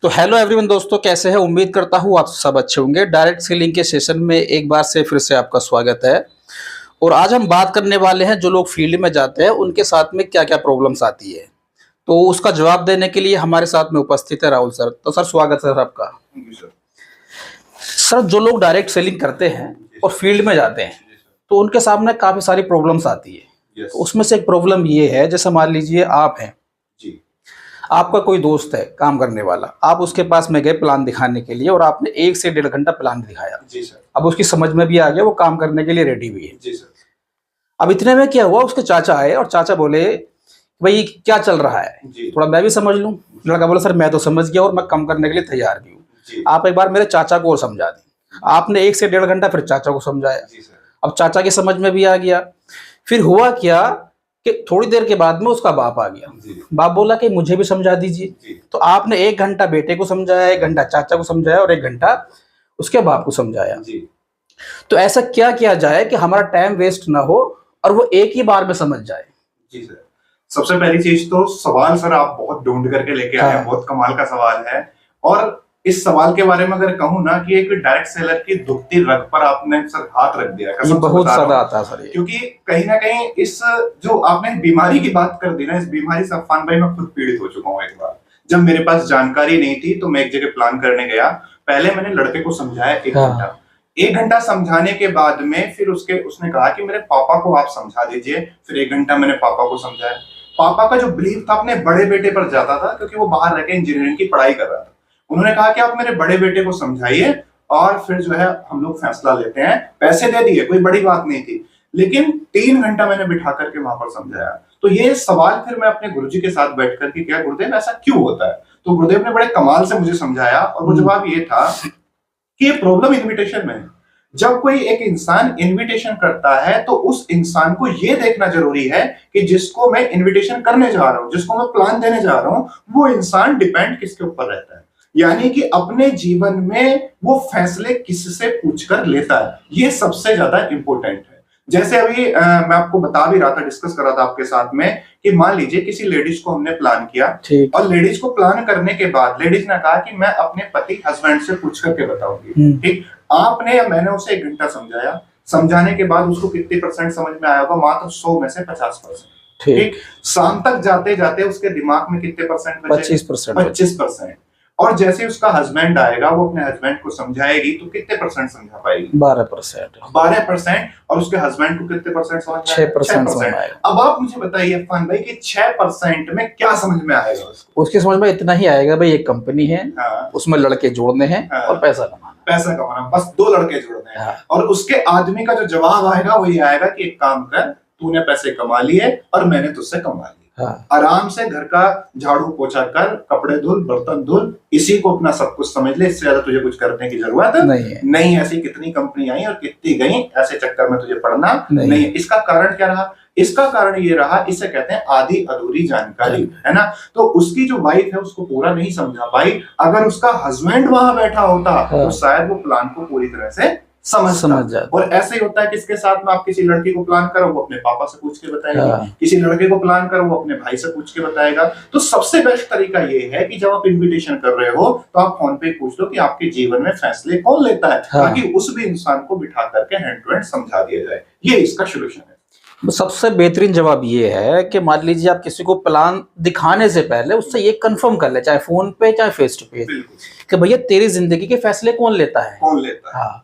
तो hello everyone दोस्तों, कैसे हैं? उम्मीद करता हूँ आप सब अच्छे होंगे। डायरेक्ट सेलिंग के सेशन में एक बार से फिर से आपका स्वागत है। और आज हम बात करने वाले हैं जो लोग फील्ड में जाते हैं उनके साथ में क्या क्या प्रॉब्लम्स आती है। तो उसका जवाब देने के लिए हमारे साथ में उपस्थित है राहुल सर। तो सर स्वागत है सर आपका। Thank you sir. सर, जो लोग डायरेक्ट सेलिंग करते हैं और फील्ड में जाते हैं तो उनके सामने काफ़ी सारी प्रॉब्लम्स आती है। तो उसमें से एक प्रॉब्लम ये है, जैसे मान लीजिए आप हैं, आपका कोई दोस्त है काम करने वाला, आप उसके पास में गए प्लान दिखाने के लिए और आपने 1 से 1.5 घंटा प्लान दिखाया। जी सर। अब उसकी समझ में भी आ गया, वो काम करने के लिए रेडी भी है। जी सर। अब इतने में क्या हुआ, उसके चाचा आए और चाचा बोले भाई क्या चल रहा है, थोड़ा मैं भी समझ लूं। लड़का बोला सर मैं तो समझ गया और मैं काम करने के लिए तैयार भी हूँ, आप एक बार मेरे चाचा को और समझा दी। आपने 1 से 1.5 घंटा फिर चाचा को समझाया। अब चाचा की समझ में भी आ गया। फिर हुआ क्या कि थोड़ी देर के बाद में उसका बाप आ गया। बाप बोला कि मुझे भी समझा दीजिए। तो आपने 1 घंटा बेटे को समझाया, 1 घंटा चाचा को समझाया और 1 घंटा उसके बाप को समझाया। तो ऐसा क्या किया जाए कि हमारा टाइम वेस्ट ना हो और वो एक ही बार में समझ जाए? जी सर। सबसे पहली चीज तो सवाल सर आप बहुत ढूंढ करके लेके आए हैं। बहुत कमाल का सवाल है। और इस सवाल के बारे में अगर कहूँ ना कि एक डायरेक्ट सेलर की दुखती रग पर आपने सर हाथ रख दिया। ये बहुत ज्यादा आता है सर ये। क्योंकि कहीं ना कहीं इस जो आपने बीमारी की बात कर दी ना, इस बीमारी से अफान भाई मैं खुद पीड़ित हो चुका हूँ। एक बार जब मेरे पास जानकारी नहीं थी तो मैं एक जगह प्लान करने गया। पहले मैंने लड़के को समझाया 1 घंटा। 1 घंटा समझाने के बाद में फिर उसने कहा कि मेरे पापा को आप समझा दीजिए। फिर 1 घंटा मैंने पापा को समझाया। पापा का जो बिलीव था अपने बड़े बेटे पर जाता था, क्योंकि वो बाहर रहकर इंजीनियरिंग की पढ़ाई कर रहा था। उन्होंने कहा कि आप मेरे बड़े बेटे को समझाइए और फिर जो है हम लोग फैसला लेते हैं। पैसे दे दिए, कोई बड़ी बात नहीं थी, लेकिन 3 घंटा मैंने बिठा करके वहां पर समझाया। तो ये सवाल फिर मैं अपने गुरुजी के साथ बैठ करके किया, गुरुदेव ऐसा क्यों होता है? तो गुरुदेव ने बड़े कमाल से मुझे समझाया और वो जवाब ये था कि ये प्रॉब्लम इन्विटेशन में है। जब कोई एक इंसान इनविटेशन करता है तो उस इंसान को यह देखना जरूरी है कि जिसको मैं इनविटेशन करने जा रहा हूं, जिसको मैं प्लान देने जा रहा हूं, वो इंसान डिपेंड किसके ऊपर रहता है, यानी कि अपने जीवन में वो फैसले किससे पूछकर लेता है। ये सबसे ज्यादा इंपॉर्टेंट है। जैसे अभी मैं आपको बता भी रहा था, डिस्कस कर रहा था आपके साथ में कि मान लीजिए किसी लेडीज को हमने प्लान किया और लेडीज को प्लान करने के बाद लेडीज ने कहा कि मैं अपने पति हस्बैंड से पूछ करके बताऊंगी। ठीक, आपने या मैंने उसे 1 घंटा समझाया। समझाने के बाद उसको कितनी % समझ में आया होगा? मात्र 100 में से 50%। ठीक, शाम तक जाते जाते उसके दिमाग में कितने % बचे? 25%। और जैसे उसका हस्बैंड आएगा, वो अपने हस्बैंड को समझाएगी तो कितने % समझा पाएगी? 12%। और उसके हस्बैंड को कितने % समझ में? 6%। अब आप मुझे बताइए अफान भाई कि 6% में क्या समझ में आएगा उसको? उसकी समझ में इतना ही आएगा भाई एक कंपनी है, उसमें लड़के जोड़ने हैं और पैसा कमाना, बस 2 लड़के जोड़ने हैं। और उसके आदमी का जो जवाब आएगा वो ये आएगा कि एक काम कर, तूने पैसे कमा लिए और मैंने तुझसे कमा लिए। आराम से घर का झाड़ू पोछा कर, कपड़े धुल, बर्तन धुल, इसी को अपना सब कुछ समझ ले। इससे ज्यादा तुझे कुछ करने की जरूरत नहीं। ऐसी कितनी कंपनी आई और कितनी गई, ऐसे चक्कर में तुझे पड़ना नहीं है। इसका कारण क्या रहा? इसका कारण ये रहा, इसे कहते हैं आधी अधूरी जानकारी, है ना। तो उसकी जो वाइफ है उसको पूरा नहीं समझा पाई। अगर उसका हस्बैंड वहां बैठा होता तो शायद वो प्लान को पूरी तरह से समझ जाता। और ऐसे ही होता है किसके साथ में, आप किसी लड़की को प्लान करो वो अपने पापा से पूछ के बताएगा, किसी लड़के को प्लान करो वो अपने भाई से पूछ के बताएगा। तो सबसे बेस्ट तरीका ये है कि जब आप इनविटेशन कर रहे हो तो आप फोन पे पूछ लो कि आपके जीवन में फैसले कौन लेता है, ताकि उस भी इंसान को बिठा करके हैंड टू हैंड समझा दिया जाए। ये इसका सोल्यूशन है। सबसे बेहतरीन जवाब ये है कि मान लीजिए आप किसी को प्लान दिखाने से पहले उससे ये कंफर्म कर ले, चाहे फोन पे चाहे फेस टू फेस, कि भैया तेरी जिंदगी के फैसले कौन लेता है। हाँ,